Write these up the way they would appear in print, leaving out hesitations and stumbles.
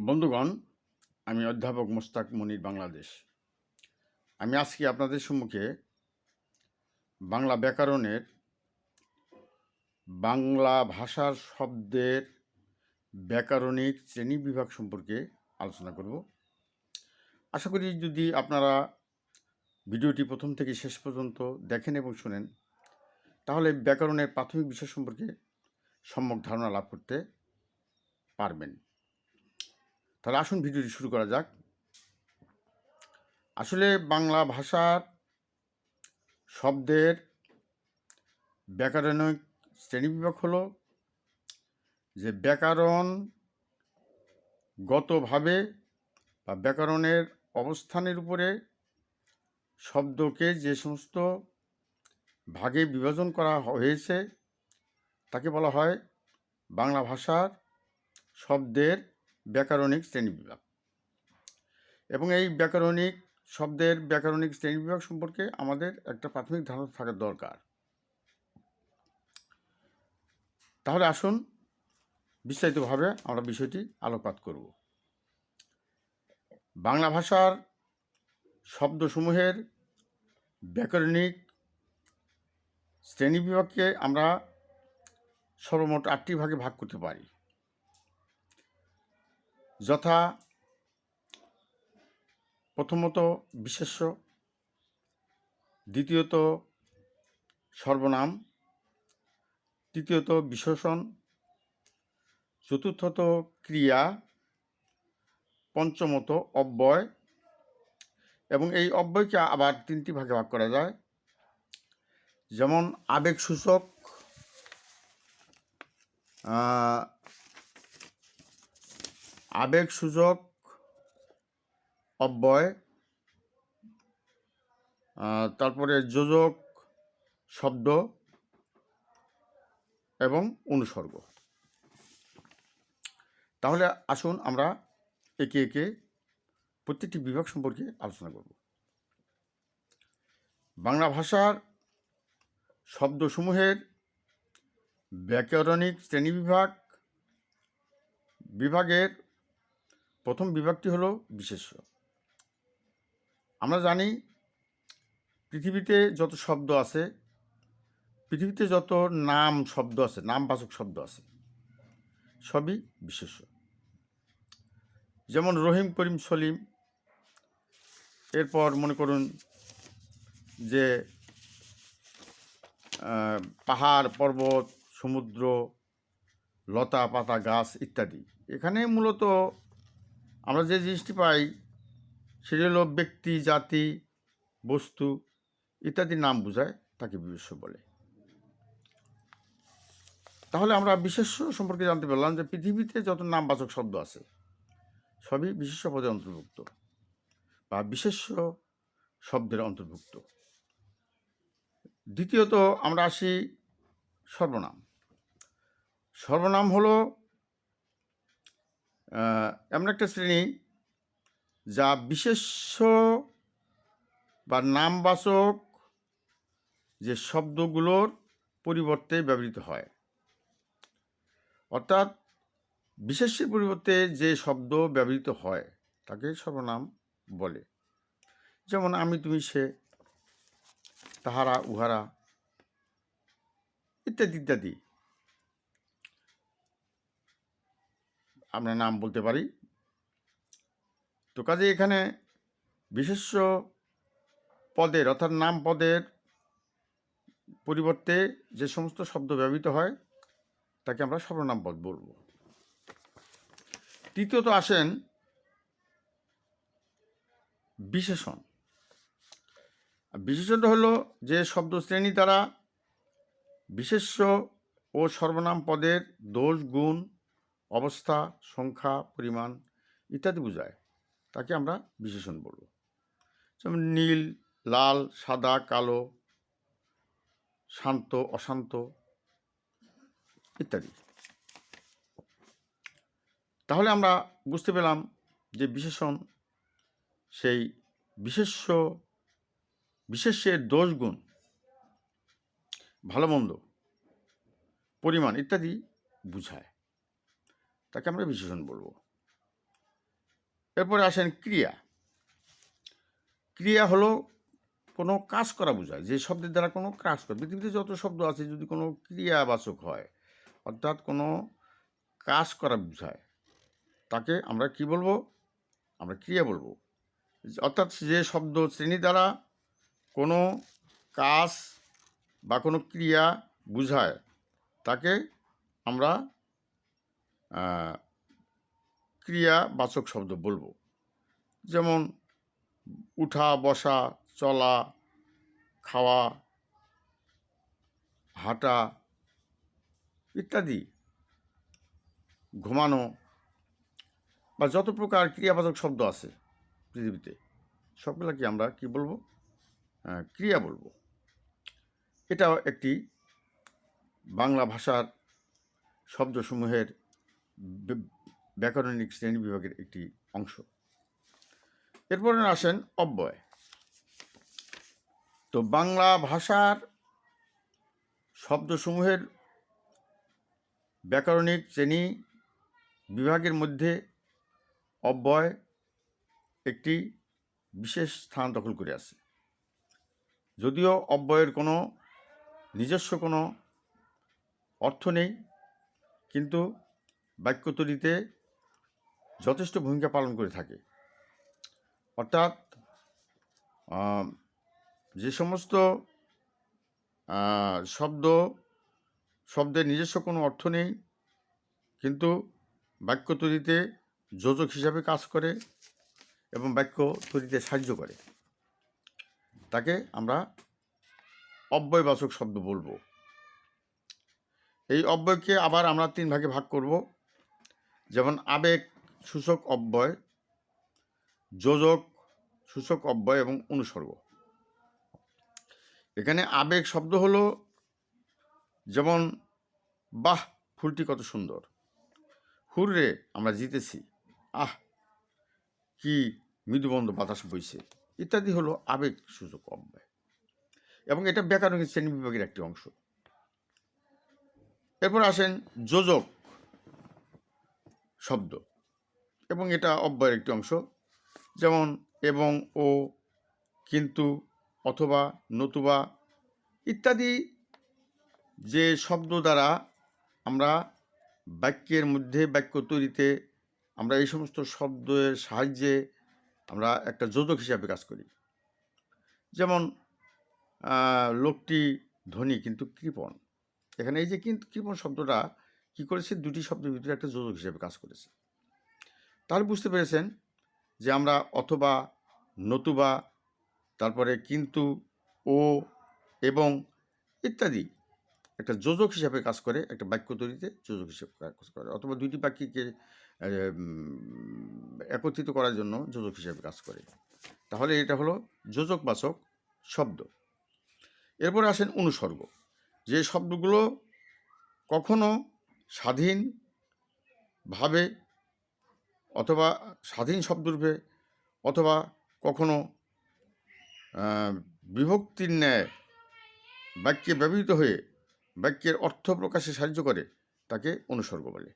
বন্ধুগণ, আমি অধ্যাপক মোস্তাক মনির বাংলাদেশ। আমি আজকে আপনাদের সম্মুখে বাংলা ব্যাকরণের বাংলা ভাষার শব্দের ব্যাকরণিক শ্রেণী বিভাগ সম্পর্কে আলোচনা করব। আশা করি যদি আপনারা ভিডিওটি প্রথম থেকে শেষ পর্যন্ত দেখেন এবং শোনেন, তাহলে ব্যাকরণের প্রাথমিক বিষয় সম্পর্কে সম্যক ধারণা লাভ করতে পারবেন। তাহলে আসুন ভিডিওটি শুরু করা যাক। আসলে বাংলা ভাষার শব্দের ব্যাকরণিক শ্রেণীবিভাগ হলো যে ব্যাকরণগতভাবে বা ব্যাকরণের অবস্থানের উপরে শব্দকে যে সমস্ত ভাগে বিভাজন করা হয়েছে তাকে বলা হয় বাংলা ভাষার শব্দের ব্যাকরণিক শ্রেণীবিভাগ। এবং এই শব্দের ব্যাকরণিক শ্রেণীবিভাগ সম্পর্কে আমাদের একটা প্রাথমিক ধারণা থাকা দরকার। তাহলে আসুন বিস্তারিতভাবে আমরা বিষয়টি আলোকপাত করব। বাংলা ভাষার শব্দসমূহের ব্যাকরণিক শ্রেণীবিভাগকে আমরা সর্বমোট 8টি ভাগে ভাগ করতে পারি, যথা প্রথমত বিশেষ্য, দ্বিতীয়ত সর্বনাম, তৃতীয়ত বিশেষণ, চতুর্থত ক্রিয়া, পঞ্চমত অব্যয়, এবং এই অব্যয়কে আবার 3টি ভাগে ভাগ করা যায়, যেমন আবেগসূচক, অব্যয়, তারপরে যোজক শব্দ এবং অনুসর্গ। তাহলে আসুন আমরা একে একে প্রত্যেকটি বিভাগ সম্পর্কে আলোচনা করব। বাংলা ভাষার শব্দসমূহের ব্যাকরণিক বিভাগের প্রথম বিভাগটি হলো বিশেষ্য। আমরা জানি পৃথিবীতে যত শব্দ আছে, পৃথিবীতে যত শব্দ আছে, নামবাচক শব্দ আছে, সবই বিশেষ্য। যেমন রহিম, করিম, সলিম। এরপর মনে করুন যে পাহাড়, পর্বত, সমুদ্র, লতা পাতা, গাছ ইত্যাদি। এখানে মূলত আমরা যে জিনিসটি পাই সেটি হলো ব্যক্তি, জাতি, বস্তু ইত্যাদি নাম বোঝায়, তাকে বিশেষ্য বলে। তাহলে আমরা বিশেষ্য সম্পর্কে জানতে পারলাম যে পৃথিবীতে যত নামবাচক শব্দ আছে সবই বিশেষ্য পদে অন্তর্ভুক্ত বা বিশেষ্য শব্দের অন্তর্ভুক্ত। দ্বিতীয়ত আমরা আসি সর্বনাম। সর্বনাম হলো এমন একটা শ্রেণী যা বিশেষ্য বা নামবাচক যে শব্দগুলোর পরিবর্তে ব্যবহৃত হয়। অর্থাৎ বিশেষ্যের পরিবর্তে যে শব্দ ব্যবহৃত হয় তাকে সর্বনাম বলে। যেমন আমি, তুমি, সে, তাহারা, উহারা ইত্যাদি ইত্যাদি আমরা নাম বলতে পারি। তো কাজে এখানে বিশেষ্য পদের অর্থাৎ নাম পদের পরিবর্তে যে সমস্ত শব্দ ব্যবহৃত হয় তাকে আমরা সর্বনাম পদ বলব। তৃতীয়ত আসেন বিশেষণ। বিশেষণটা হলো যে শব্দ শ্রেণী দ্বারা বিশেষ্য ও সর্বনাম পদের দোষ, গুণ, অবস্থা, সংখ্যা, পরিমাণ ইত্যাদি বোঝায়, তাকে আমরা বিশেষণ বলব। যেমন নীল, লাল, সাদা, কালো, শান্ত, অশান্ত ইত্যাদি। তাহলে আমরা বুঝতে পেলাম যে বিশেষণ সেই বিশেষ্যের দোষ, গুণ, ভালো মন্দ, পরিমাণ ইত্যাদি বুঝায়, তাকে আমরা বিশেষণ বলব। এরপরে আসেন ক্রিয়া। ক্রিয়া হলো কোনো কাজ করা বোঝায়, যে শব্দের দ্বারা কোনো কাজ করে। পৃথিবীতে যত শব্দ আছে যদি কোনো ক্রিয়াবাচক হয়, অর্থাৎ কোনো কাজ করা বোঝায়, তাকে আমরা কি বলবো? আমরা ক্রিয়া বলবো। অর্থাৎ যে শব্দ শ্রেণী দ্বারা কোনো কাজ বা কোনো ক্রিয়া বোঝায় তাকে আমরা ক্রিয়াবাচক শব্দ বলবো। যেমন উঠা, বসা, চলা, খাওয়া, হাঁটা ইত্যাদি, ঘুমানো, বা যত প্রকার ক্রিয়াবাচক শব্দ আছে পৃথিবীতে সবগুলোকে আমরা কি বলবো? ক্রিয়া বলবো। এটাও একটি বাংলা ভাষার শব্দসমূহের ব্যাকরণিক শ্রেণী বিভাগের একটি অংশ। এরপরে আসেন অব্যয়। তো বাংলা ভাষার শব্দসমূহের ব্যাকরণিক শ্রেণী বিভাগের মধ্যে অব্যয় একটি বিশেষ স্থান দখল করে আছে। যদিও অব্যয়ের কোনো নিজস্ব কোনো অর্থ নেই, কিন্তু বাক্য তৈরিতে যথেষ্ট ভূমিকা পালন করে থাকে। অর্থাৎ যে সমস্ত শব্দের নিজস্ব কোনো অর্থ নেই, কিন্তু বাক্য তৈরিতে যোজক হিসাবে কাজ করে এবং বাক্য তৈরিতে সাহায্য করে, তাকে আমরা অব্যয়বাচক শব্দ বলবো। এই অব্যয়কে আবার আমরা 3 ভাগে ভাগ করব। যেমন আবেগ সূচক অব্যয়, যোজক সূচক অব্যয় এবং অনুসর্গ। এখানে আবেগ শব্দ হলো যেমন বাহ, ফুলটি কত সুন্দর, হুররে আমরা জিতেছি, আহ কি মৃদুবন্ধ বাতাস বইছে ইত্যাদি হলো আবেগ সূচক অব্যয়, এবং এটা ব্যাকরণিক শ্রেণী বিভাগের একটি অংশ। এরপর আসেন যোজক শব্দ, এবং এটা অব্যয়ের একটি অংশ। যেমন এবং, ও, কিন্তু, অথবা, নতুবা ইত্যাদি, যে শব্দ দ্বারা আমরা বাক্যের মধ্যে বাক্য তৈরিতে আমরা এই সমস্ত শব্দের সাহায্যে আমরা একটা যোজক হিসাবে কাজ করি। যেমন লোকটি ধনী কিন্তু কৃপণ। এখানে এই যে কিন্তু কৃপণ শব্দটা কি করেছে? দুটি শব্দের ভিতরে একটা যোজক হিসাবে কাজ করেছে। তাহলে বুঝতে পেরেছেন যে আমরা অথবা, নতুবা, তারপরে কিন্তু, ও, এবং ইত্যাদি একটা যোজক হিসাবে কাজ করে, একটা বাক্য তৈরিতে যোজক হিসাবে কাজ করে, অথবা দুইটি বাক্যকে একত্রিত করার জন্য যোজক হিসাবে কাজ করে। তাহলে এটা হলো যোজকবাচক শব্দ। এরপরে আসেন অনুসর্গ। যে শব্দগুলো কখনো স্বাধীনভাবে অথবা স্বাধীন শব্দরূপে অথবা কখনো বিভক্তির ন্যায় বাক্যে ব্যবহৃত হয়ে বাক্যের অর্থ প্রকাশে সাহায্য করে, তাকে অনুসর্গ বলে।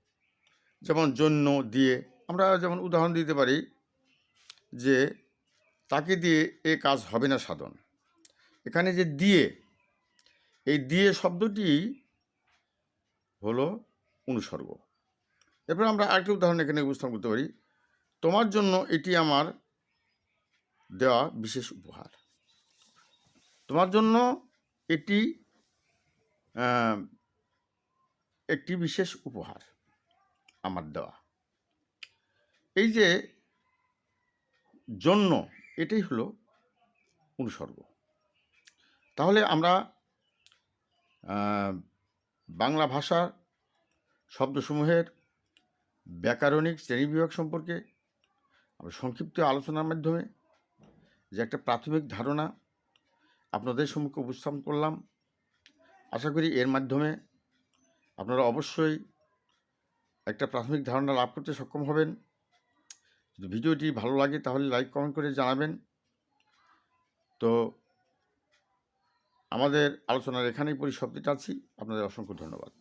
যেমন জন্য, দিয়ে। আমরা যেমন উদাহরণ দিতে পারি যে তাকে দিয়ে এ কাজ হবে না সাধন। এখানে যে দিয়ে, এই দিয়ে শব্দটি হলো অনুসর্গ। এরপর আমরা আরেকটি উদাহরণ এখানে উপস্থাপন করতে পারি। তোমার জন্য এটি আমার দেওয়া বিশেষ উপহার। তোমার জন্য এটি একটি বিশেষ উপহার আমার দেওয়া। এই যে জন্য, এটাই হলো অনুসর্গ। তাহলে আমরা বাংলা ভাষার শব্দসমূহের ব্যাকরণিক শ্রেণীবিভাগ সম্পর্কে আমরা সংক্ষিপ্ত আলোচনার মাধ্যমে যে একটা প্রাথমিক ধারণা আপনাদের সম্মুখে উপস্থাপন করলাম। আশা করি এর মাধ্যমে আপনারা অবশ্যই একটা প্রাথমিক ধারণা লাভ করতে সক্ষম হবেন। যদি ভিডিওটি ভালো লাগে তাহলে লাইক, কমেন্ট করে জানাবেন। তো আমাদের আলোচনার এখানেই পরিসমাপ্তি টানছি। আপনাদের অসংখ্য ধন্যবাদ।